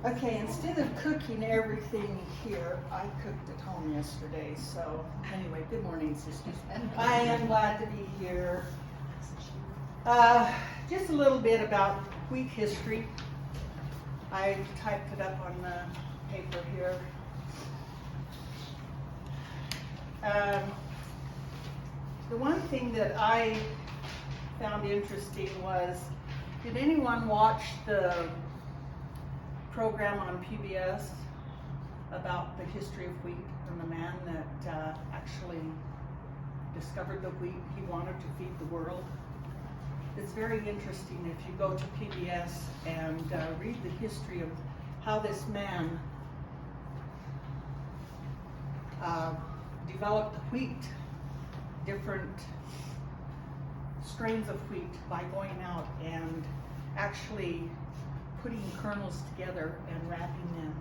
Okay, instead of cooking everything here, I cooked at home yesterday, so anyway, good morning, sisters. I am glad to be here. Just a little bit about wheat history. I typed it up on the paper here. The one thing that I found interesting was, did anyone watch the program on PBS about the history of wheat and the man that actually discovered the wheat he wanted to feed the world? It's very interesting if you go to PBS and read the history of how this man developed wheat, different strains of wheat, by going out and actually putting kernels together and wrapping them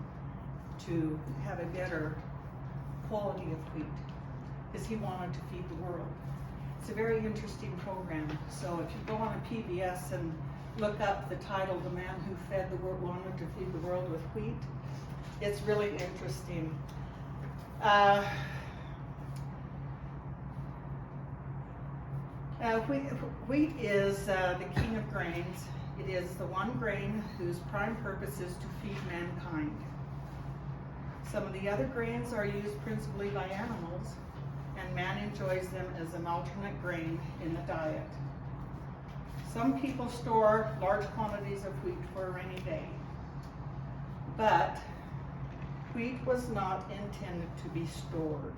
to have a better quality of wheat, because he wanted to feed the world. It's a very interesting program. So if you go on a PBS and look up the title, "The Man Who Fed the World, Wanted to Feed the World with Wheat," it's really interesting. Wheat is the king of grains. It is the one grain whose prime purpose is to feed mankind. Some of the other grains are used principally by animals, and man enjoys them as an alternate grain in the diet. Some people store large quantities of wheat for a rainy day, but wheat was not intended to be stored.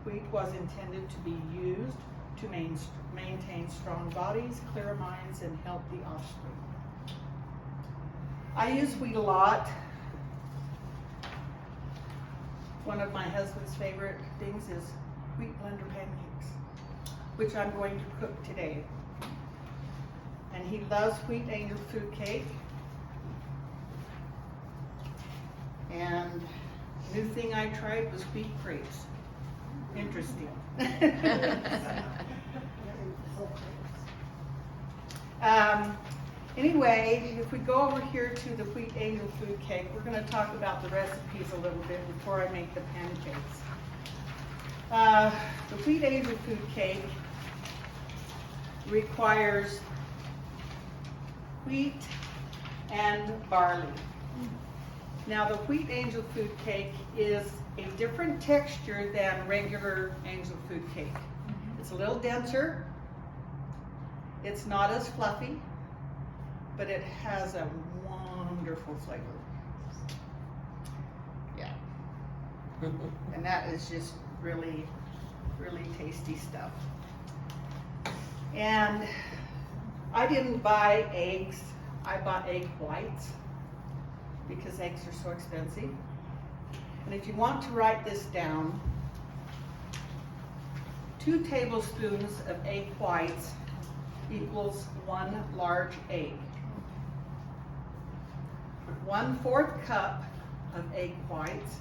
Wheat was intended to be used to maintain strong bodies, clear minds, and healthy offspring. I use wheat a lot. One of my husband's favorite things is wheat blender pancakes, which I'm going to cook today. And he loves wheat angel food cake. And new thing I tried was wheat crepes. Interesting. Anyway, if we go over here to the wheat angel food cake, we're going to talk about the recipes a little bit before I make the pancakes. The wheat angel food cake requires wheat and barley. Now, the wheat angel food cake is a different texture than regular angel food cake. It's a little denser. It's not as fluffy, but it has a wonderful flavor. Yeah. And that is just really, really tasty stuff. And I didn't buy eggs. I bought egg whites because eggs are so expensive. And if you want to write this down, 2 tablespoons of egg whites equals 1 large egg. 1/4 cup of egg whites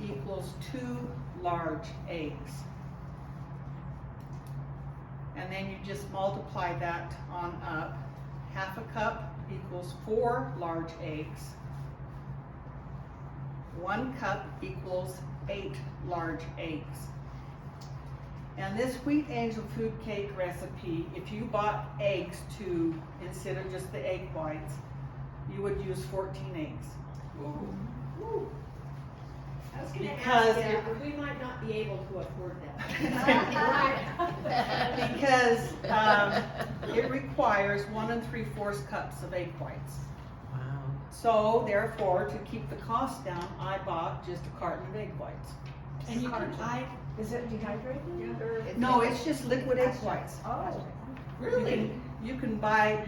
equals 2 large eggs. And then you just multiply that on up. 1/2 cup equals 4 large eggs. 1 cup equals 8 large eggs. And this wheat angel food cake recipe, if you bought eggs too, instead of just the egg whites, you would use 14 eggs. Ooh. I was going to Because ask you, we might not be able to afford that. Because it requires 1 3/4 cups of egg whites. Wow. So therefore, to keep the cost down, I bought just a carton of egg whites. And you can buy, is it dehydrated? No, it's just liquid egg whites. Oh, really? You can buy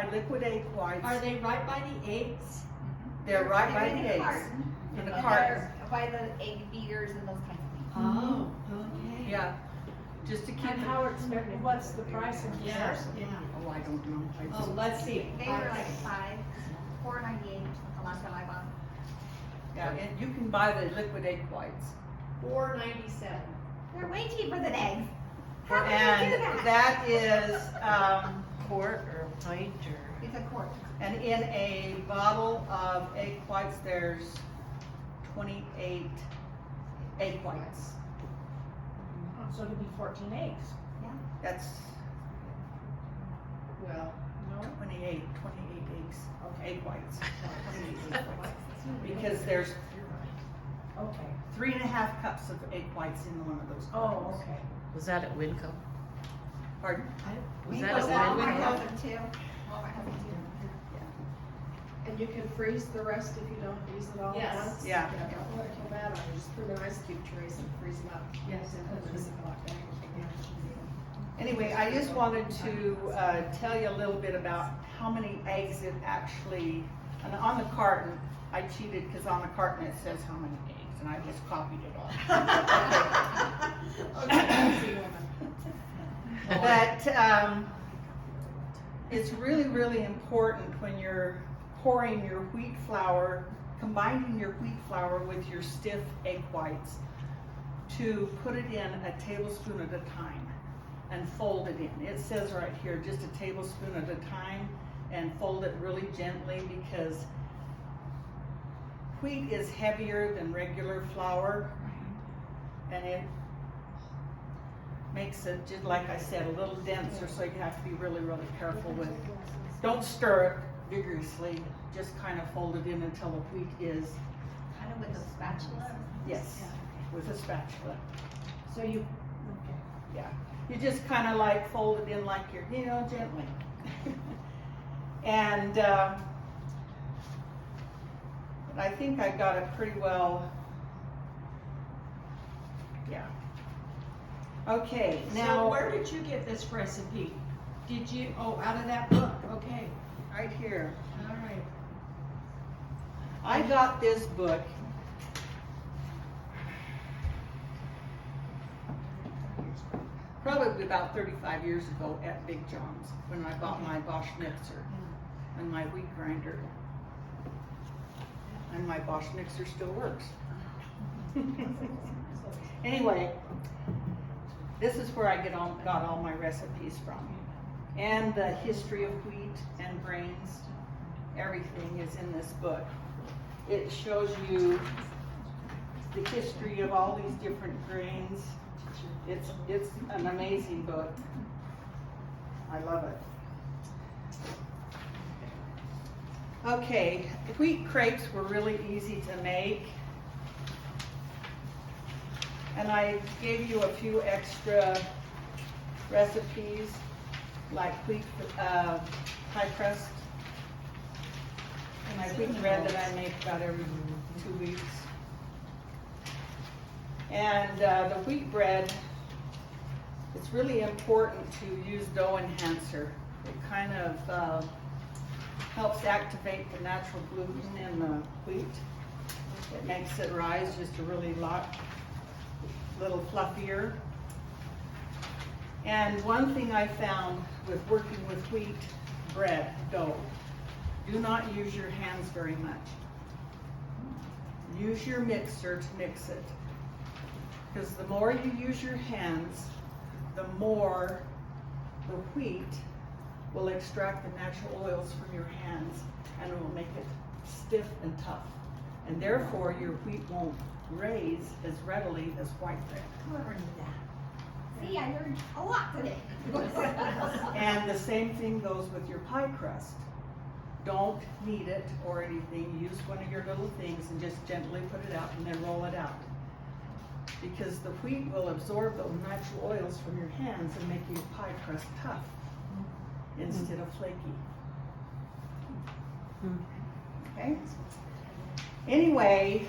liquid egg whites. Are they right by the eggs? They're right by the eggs. In a carton. By the egg beaters and those kinds of things. Oh, okay. Yeah. Just to keep And it. how it's, what's the price in Yeah, comparison? yeah. Oh, I don't know. Oh, let's see. They were like $4.98 the last time I bought them. Yeah, and you can buy the liquid egg whites. $4.97. They're way cheaper than eggs. How can And you do that? that is, Quart or a pint or? It's a quart. And in a bottle of egg whites, there's 28 egg whites. So it'd be 14 eggs. That's Well, No? 28 eggs, egg whites. 28 egg whites. Because there's Okay. 3.5 cups of egg whites in one of those Oh, cartons. okay. Was that at Winco? Pardon? Was that Walmart at Winco? has them too. Walmart has them too. and you can freeze the rest if you don't use it all at Yes. once. Yeah. Don't let it come out on you, just put them in ice cube trays and freeze them up. Yes. And put them in a hot bag. Anyway, I just wanted to tell you a little bit about how many eggs it actually, and on the carton, I cheated because on the carton it says how many eggs, and I just copied it all. Okay, women. But it's really, really important when you're pouring your wheat flour, combining your wheat flour with your stiff egg whites, to put it in a tablespoon at a time and fold it in. It says right here, just a tablespoon at a time, and fold it really gently, because wheat is heavier than regular flour, and it makes it, just like I said, a little denser, so you have to be really, really careful with. Don't stir it vigorously, just kind of fold it in until the wheat is, Kind of with a spatula. yes, with a spatula. So you, Yeah, you just kind of like fold it in like you're, gently. And I think I got it pretty well, yeah. Okay, So now, where did you get this recipe? Did you, oh, out of that book, okay, right here, all right. I got this book. Probably about 35 years ago at Big John's, when I bought my Bosch mixer and my wheat grinder. And my Bosch mixer still works. Anyway, this is where I got all my recipes from. And the history of wheat and grains, everything is in this book. It shows you the history of all these different grains. It's an amazing book. I love it. Okay, wheat crepes were really easy to make. And I gave you a few extra recipes, like wheat pie crust. And my wheat bread that I make about every 2 weeks. And the wheat bread, it's really important to use dough enhancer. It kind of helps activate the natural gluten in the wheat. It makes it rise just a really little fluffier. And one thing I found with working with wheat bread dough, do not use your hands very much. Use your mixer to mix it. Because the more you use your hands, the more the wheat will extract the natural oils from your hands, and it will make it stiff and tough. And therefore your wheat won't raise as readily as white bread. Whoever knew that. See, I learned a lot today. And the same thing goes with your pie crust. Don't knead it or anything. Use one of your little things and just gently put it out and then roll it out. Because the wheat will absorb those natural oils from your hands and make your pie crust tough instead of flaky. Okay? Anyway,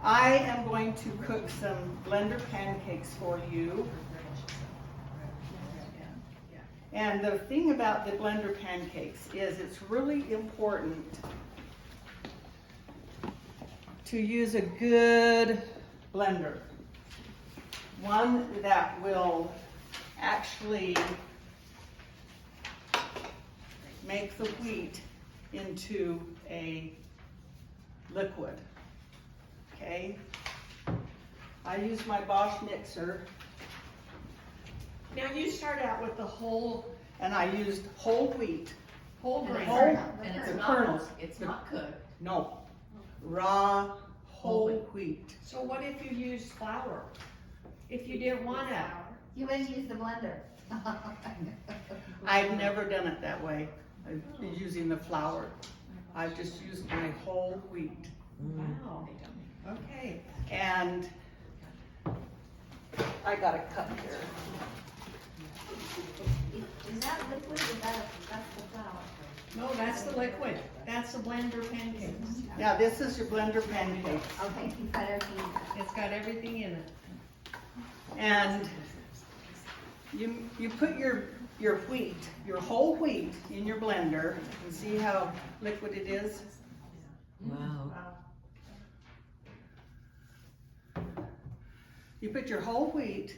I am going to cook some blender pancakes for you. And the thing about the blender pancakes is it's really important to use a good blender. One that will actually make the wheat into a liquid. Okay? I use my Bosch mixer. Now you start out with the whole, and I used whole wheat. Whole And grain. it's Whole- not- And The it's kernels. not, it's not cooked. No, raw whole wheat. So what if you use flour? If you didn't want to? You wouldn't use the blender. I've never done it that way, using the flour. I've just used my whole wheat. Wow. Okay. And I got a cup here. Is that liquid or that's the flour? No, that's the liquid. That's the blender pancakes. Yeah, this is your blender pancakes. Okay, you've got everything. It's got everything in it. And you put your wheat, your whole wheat in your blender, and see how liquid it is? Wow. You put your whole wheat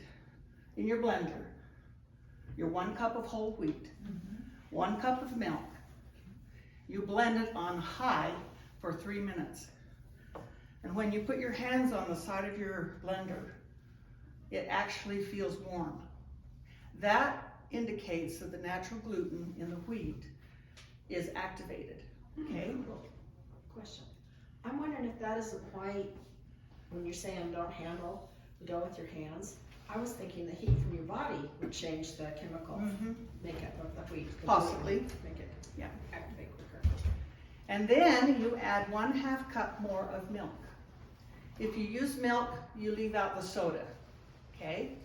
in your blender, your 1 cup of whole wheat, 1 cup of milk. You blend it on high for 3 minutes. And when you put your hands on the side of your blender, it actually feels warm. That indicates that the natural gluten in the wheat is activated, okay? Question. I'm wondering if that isn't why, when you're saying don't handle the dough with your hands, I was thinking the heat from your body would change the chemical makeup of the wheat. Possibly. Make it Yeah. activate quicker. And then you add 1/2 cup more of milk. If you use milk, you leave out the soda, okay?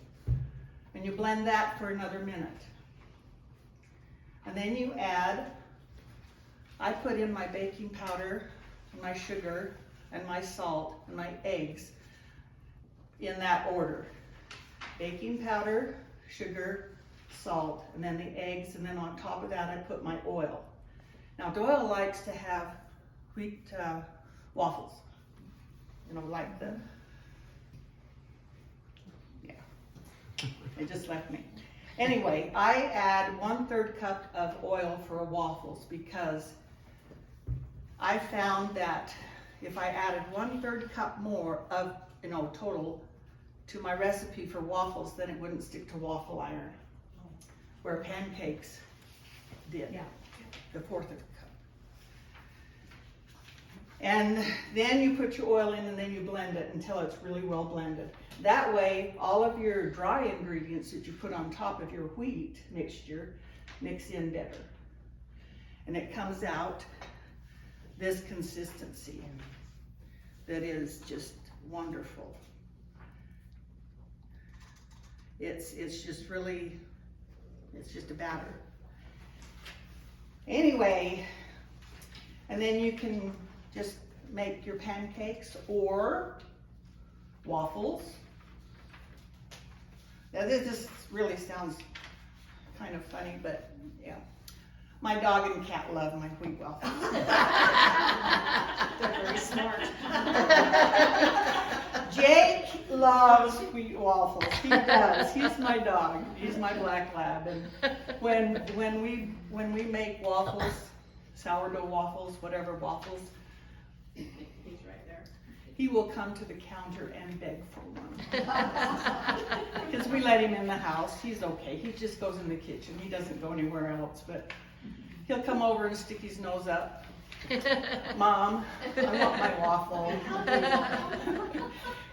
And you blend that for another minute. And then you add, I put in my baking powder, my sugar, and my salt, and my eggs in that order. Baking powder, sugar, salt, and then the eggs, and then on top of that I put my oil. Now Doyle likes to have wheat waffles, you know, like the, yeah, it just left me. Anyway, I add 1/3 cup of oil for waffles because I found that if I added 1/3 cup more of, you know, total to my recipe for waffles, then it wouldn't stick to waffle iron, where pancakes did. Yeah. The 1/4 of a cup. And then you put your oil in and then you blend it until it's really well blended. That way, all of your dry ingredients that you put on top of your wheat mixture mix in better. And it comes out this consistency that is just wonderful. It's just really, it's just a batter. Anyway, and then you can just make your pancakes or waffles. Now this really sounds kind of funny, but yeah. My dog and cat love my wheat waffles. They're very smart. Jake loves wheat waffles. He does. He's my dog. He's my black lab. And when we make waffles, sourdough waffles, whatever waffles, He's right there. he will come to the counter and beg for one. Because we let him in the house. He's okay. He just goes in the kitchen. He doesn't go anywhere else. But he'll come over and stick his nose up. Mom, I want my waffle.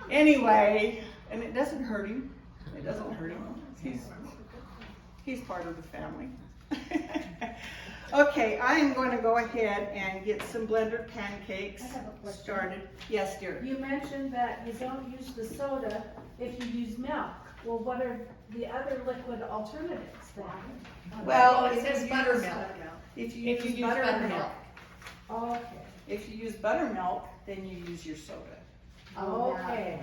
Anyway, and it doesn't hurt him. It doesn't hurt him. He's part of the family. Okay, I am going to go ahead and get some blended pancakes I have a question. started. Yes, dear. You mentioned that you don't use the soda if you use milk. Well, what are the other liquid alternatives then? Well, It says buttermilk. If you If you use use buttermilk, Okay, if you use buttermilk, then you use your soda. okay.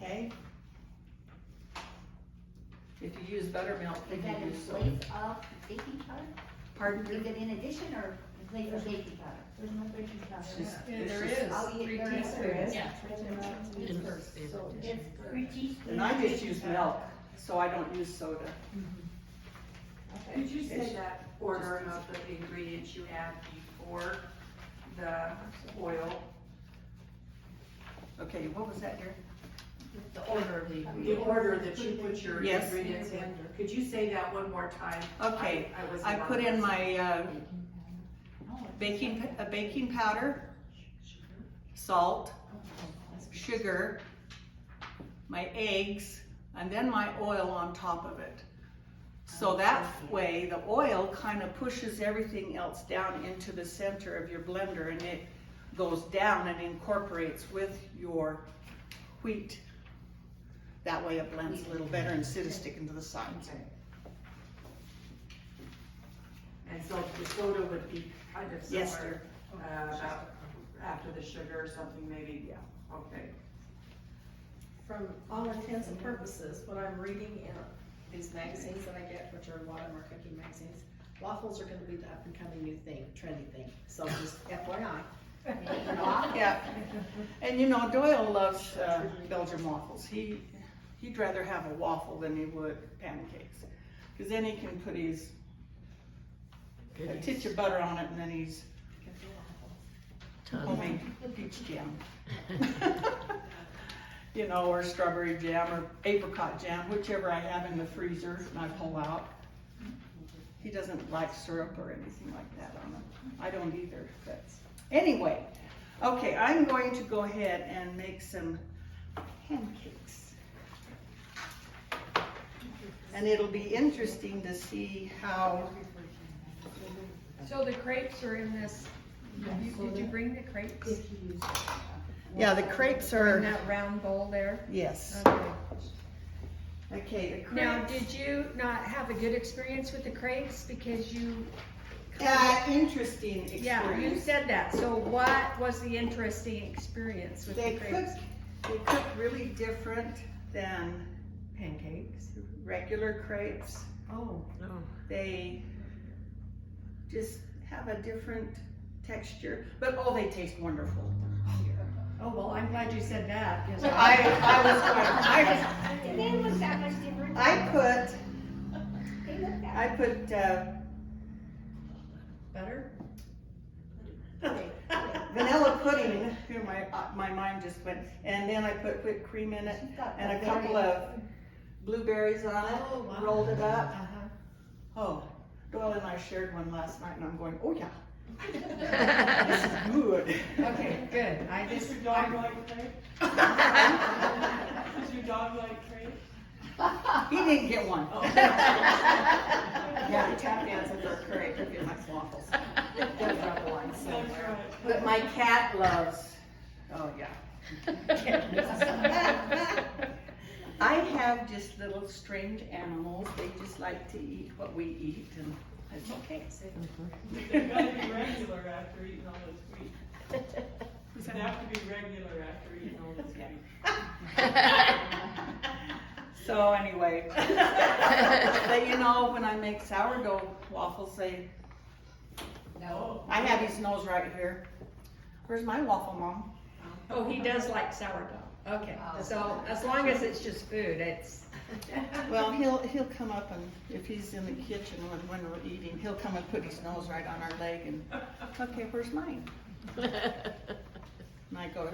Okay? If you use buttermilk, Is then that you in use soda. place of baking powder? Pardon? Is it in addition or in place of baking powder? There's no baking powder. It's just- Yeah, it's there just- is. Oh, yeah, 3 there is. teaspoons. Yeah. So It's 3 teaspoons. And I just use milk, so I don't use soda. Okay. Could you say that order of the ingredients you add before the oil? Okay, what was that, dear? The order of the The ingredients. order that you put your Yes. ingredients in. Could you say that one more time? Okay, I was I put in wrong. my baking powder, salt, sugar, my eggs, and then my oil on top of it. So that way, the oil kind of pushes everything else down into the center of your blender, and it goes down and incorporates with your wheat. That way it blends a little better instead of sticking to the sides. And so the soda would be kind of Yes, similar, about after the sugar or something maybe? Yeah. Okay. From all intents and purposes, what I'm reading in these magazines that I get, which are a lot of them are cooking magazines, waffles are gonna be the up and coming new thing, trendy thing, so just FYI. Yeah, and you know, Doyle loves Belgian waffles. He'd rather have a waffle than he would pancakes, because then he can put his a titch of butter on it, and then he's homemade peach jam. You know, or strawberry jam, or apricot jam, whichever I have in the freezer and I pull out. He doesn't like syrup or anything like that on it. I don't either, but anyway. Okay, I'm going to go ahead and make some pancakes. And it'll be interesting to see how, So the crepes are in this, did you bring the crepes? yeah, the crepes In are, that round bowl there? yes. Okay. Okay, the crepes. Now, did you not have a good experience with the crepes because you? Interesting experience. Yeah, you said that. So what was the interesting experience with They the crepes? cook really different than Pancakes. regular crepes. Oh. They just have a different texture, but oh, they taste wonderful. Oh, well, I'm glad you said that. 'Cause I was going, They look that much different. I put They look that. Butter? Vanilla pudding, here my mind just went, and then I put whipped cream in it, and a couple of blueberries on it, Oh, wow. rolled it up. Uh-huh. Oh, Doyle and I shared one last night, and I'm going, oh yeah. This is good. Okay, good. I just, Does your dog like crepe? Does your dog like crepe? He didn't get one. Oh. Yeah, you tap dancing for a crepe, if you like waffles. Gotta drop a line That's somewhere. right. But my cat loves, oh yeah. I have just little strange animals, they just like to eat what we eat, and it's okay. They gotta be regular after eating all this wheat. They have to be regular after eating all this wheat. So anyway, but you know, when I make sourdough waffles, No. I have his nose right here. Where's my waffle, Mom? oh, he does like sourdough. Okay, so as long as it's just food, it's. Well, he'll come up, and if he's in the kitchen when we're eating, he'll come and put his nose right on our leg and, okay, where's mine? And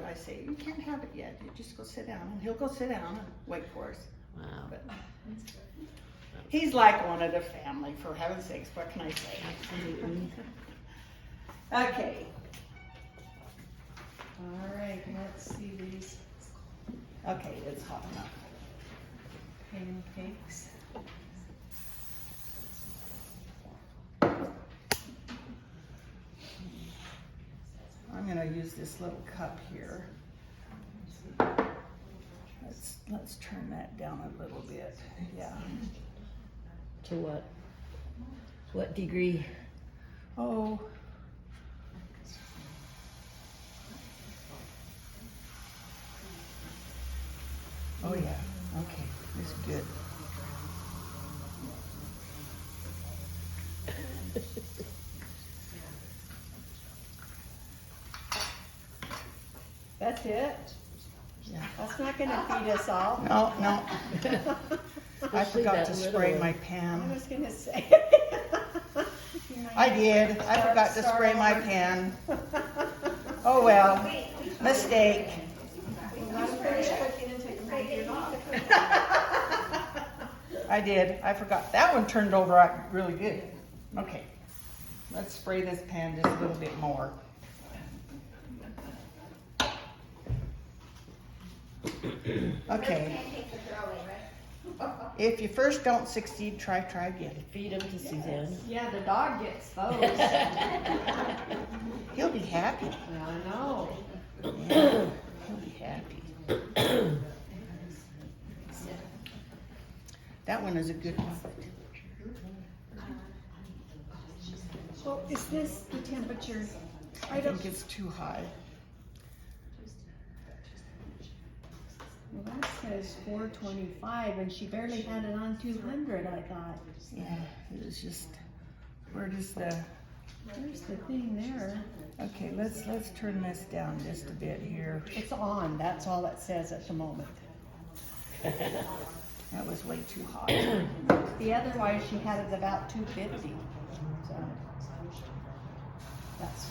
I say, you can't have it yet, you just go sit down, and he'll go sit down and wait for us. Wow. But he's like one of the family, for heaven's sakes, what can I say? Absolutely. Okay, All right, let's see these okay, it's hot enough. pancakes. I'm gonna use this little cup here. Let's turn that down a little bit, yeah. To what? What degree? Oh. Oh yeah, okay, this is good. That's it? Yeah. That's not gonna feed us all. No, no, I Especially forgot that to little spray one. my I pan. was gonna say. I did, I forgot to spray my pan. Oh well, mistake. Let's finish cooking and take a I did, I forgot. That one turned over out really good. Okay, let's spray this pan just a little bit more. Okay, Pancakes are throwaway, right? if you first don't succeed, try again. Feed them to Suzanne. Yeah, the dog gets those. He'll be happy. I know. Yeah, he'll be happy. That one is a good one. So is this the temperature? I think it's too high. Well, that says 425 and she barely had it on 200, I thought. Yeah, it was just, where does the, There's the thing there. okay, let's turn this down just a bit here. It's on, that's all it says at the moment. That was way too hot. The otherwise she had it about 250. So that's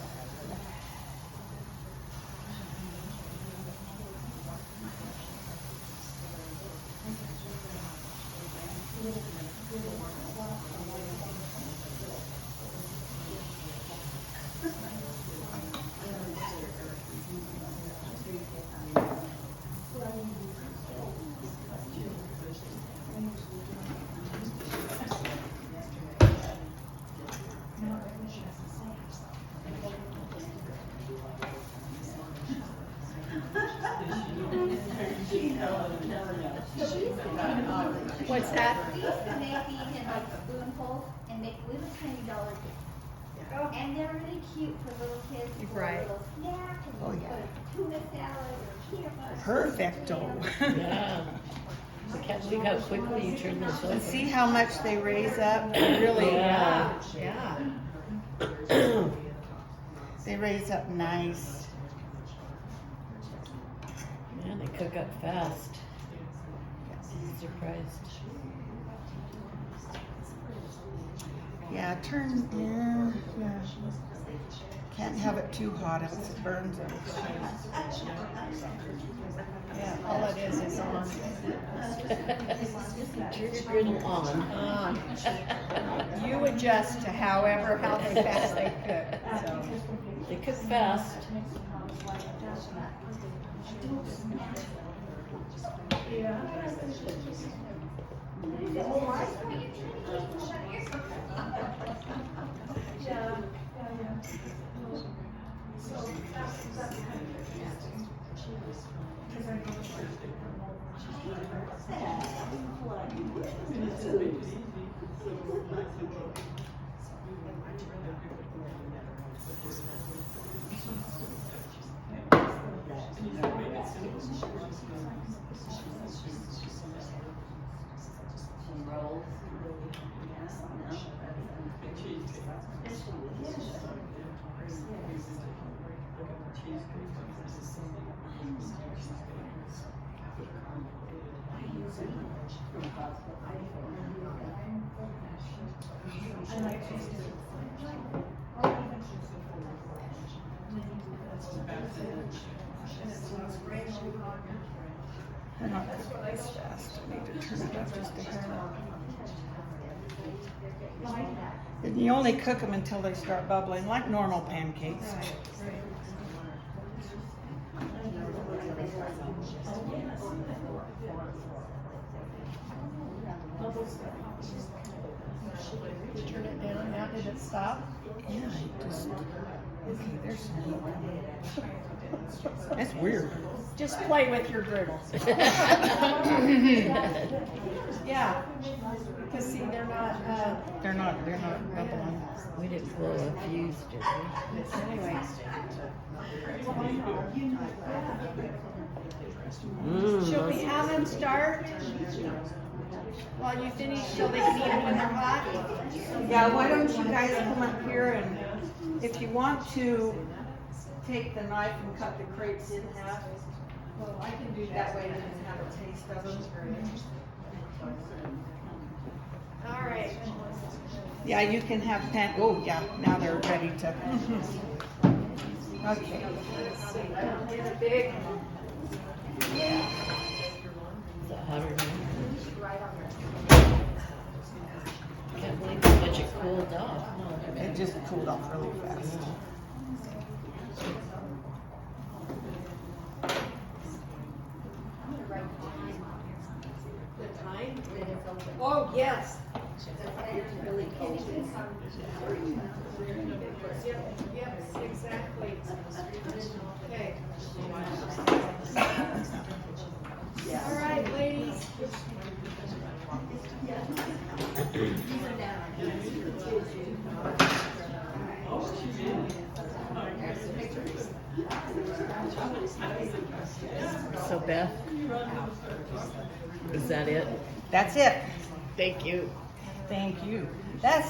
What's that? We used to make these in like spoonfuls and make little tiny dollar bits. And they're really cute for little kids. For Right. a little snack and Oh, you yeah. put tuna salad or peanut butter. Perfecto. Yeah. I can't believe how quickly you turn this over. And see how much they raise up? Really, Yeah. yeah. they raise up nice. Man, they cook up fast. I'm surprised. Yeah, yeah. Can't have it too hot else it burns them. Yeah, all it is on. Turn your griddle on. You adjust to how fast they cook, so. They cook fast. They're not cooking this fast. I need to turn it up just a hair. And you only cook them until they start bubbling, like normal pancakes. Turn it down, now did it stop? Yeah, I just, okay, there's some heat coming. That's weird. Just play with your griddle. Yeah, because see, they're not, They're not bubbling. We didn't blow a fuse, did we? anyway. Shall we have them start? While you finish, so they can eat them when they're hot? Yeah, why don't you guys come up here and if you want to take the knife and cut the crepes in half. Well, I can do That way you can have a taste of them. All right. Yeah, you can have oh yeah, now they're ready to. Okay. Get a big. hotter now. We should write on there. Can't believe how much it cooled off. No. It just cooled off really fast. I'm gonna write the time on here. The time? That it's open. Oh, yes. It's really cold. Yes, exactly. Okay. All right, ladies. So Beth, is that it? That's it. Thank you. Thank you. That's